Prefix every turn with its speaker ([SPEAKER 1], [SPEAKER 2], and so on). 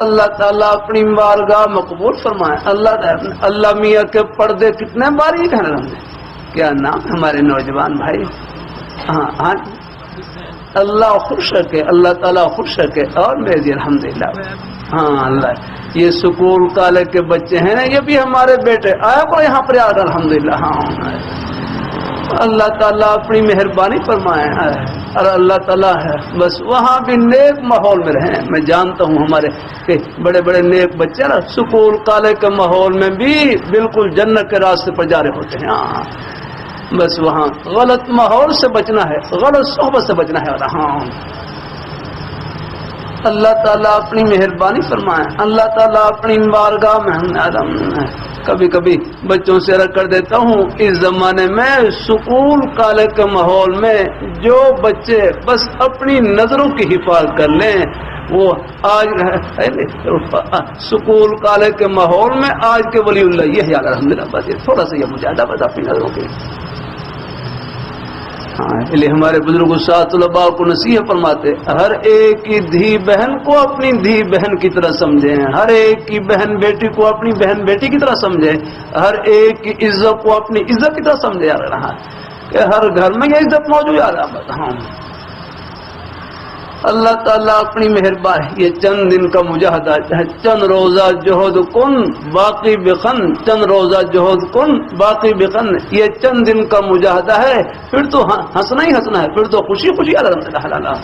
[SPEAKER 1] اللہ تعالیٰ اپنی بارگاہ مقبول فرمائے. اللہ میاں کے پردے کتنے باریک ہیں. کیا نام ہمارے نوجوان بھائی. ہاں اللہ خوش رکھے, اللہ تعالیٰ خوش رکھے. اور میری الحمدللہ. ہاں اللہ یہ سکول کالج کے بچے ہیں نا, یہ بھی ہمارے بیٹے. آیا کو یہاں پر یاد الحمدللہ. ہاں اللہ تعالیٰ اپنی مہربانی فرمائے. اور اللہ تعالیٰ ہے بس وہاں بھی نیک ماحول میں رہیں. میں جانتا ہوں ہمارے کہ بڑے بڑے نیک بچے نا سکول کالج کے ماحول میں بھی بالکل جنت کے راستے پر جا رہے ہوتے ہیں. ہاں بس وہاں غلط ماحول سے بچنا ہے, غلط صحبت سے بچنا ہے. ہاں اللہ تعالیٰ اپنی مہربانی فرمائے. اللہ تعالیٰ اپنی بارگاہ میں کبھی کبھی بچوں سے عرض کر دیتا ہوں, اس زمانے میں سکول کالج کے ماحول میں جو بچے بس اپنی نظروں کی حفاظت کر لیں وہ آج سکول کالج کے ماحول میں آج کے ولی اللہ یہ یاد الحمدللہ. بس یہ تھوڑا سا یہ مجاہدہ بس اپنی نظروں کی. اس لیے ہمارے بزرگ استاد طلباء کو نصیحت فرماتے, ہر ایک کی دھی بہن کو اپنی دھی بہن کی طرح سمجھیں, ہر ایک کی بہن بیٹی کو اپنی بہن بیٹی کی طرح سمجھیں, ہر ایک کی عزت کو اپنی عزت کی طرح سمجھے. یاد رہا کہ ہر گھر میں یہ عزت موجود. یاد رہا. اللہ تعالیٰ اپنی مہربانی. یہ چند دن کا مجاہدہ ہے, چند روزہ جہد کن باقی بخن, چند روزہ جہد کن باقی بخن. یہ چند دن کا مجاہدہ ہے, پھر تو ہنسنا ہی ہنسنا ہے, پھر تو خوشی خوشی الحمدللہ.